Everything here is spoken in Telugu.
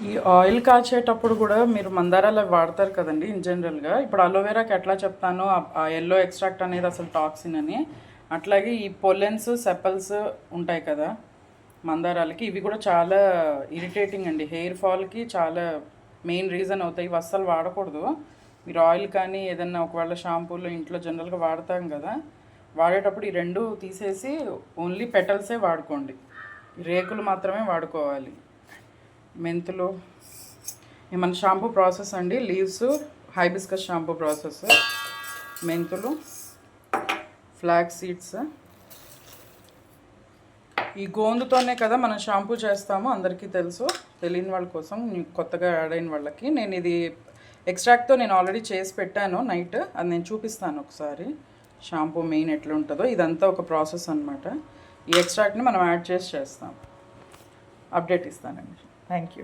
ఈ ఆయిల్ కాచేటప్పుడు కూడా మీరు మందారాలు అవి వాడతారు కదండి ఇన్ జనరల్గా. ఇప్పుడు అలోవెరాకి ఎట్లా చెప్తానో ఆ ఎల్లో ఎక్స్ట్రాక్ట్ అనేది అసలు టాక్సిన్ అని, అట్లాగే ఈ పొలెన్స్ సెపల్స్ ఉంటాయి కదా మందారాలకి, ఇవి కూడా చాలా ఇరిటేటింగ్ అండి. హెయిర్ ఫాల్కి చాలా మెయిన్ రీజన్ అవుతాయి. ఇవి అస్సలు వాడకూడదు. మీరు ఆయిల్ కానీ ఏదన్నా ఒకవేళ షాంపూలు ఇంట్లో జనరల్గా వాడతాం కదా, వాడేటప్పుడు ఈ రెండు తీసేసి ఓన్లీ పెటల్సే వాడుకోండి. రేకులు మాత్రమే వాడుకోవాలి. మెంతులు మన షాంపూ ప్రాసెస్ అండి. లీవ్స్ హైబిస్కస్ షాంపూ ప్రాసెస్, మెంతులు, ఫ్లాక్స్ సీడ్స్. ఈ గోందుతోనే కదా మనం షాంపూ చేస్తాము, అందరికీ తెలుసు. తెలియని వాళ్ళ కోసం, కొత్తగా యాడ్ అయిన వాళ్ళకి నేను ఇది ఎక్స్ట్రాక్ట్తో నేను ఆల్రెడీ చేసి పెట్టాను నైట్, అది నేను చూపిస్తాను ఒకసారి. షాంపూ మెయిన్ ఎట్లా ఉంటుందో ఇదంతా ఒక ప్రాసెస్ అనమాట. ఈ ఎక్స్ట్రాక్ట్ని మనం యాడ్ చేస్తాం. అప్డేట్ ఇస్తానండి. Thank you.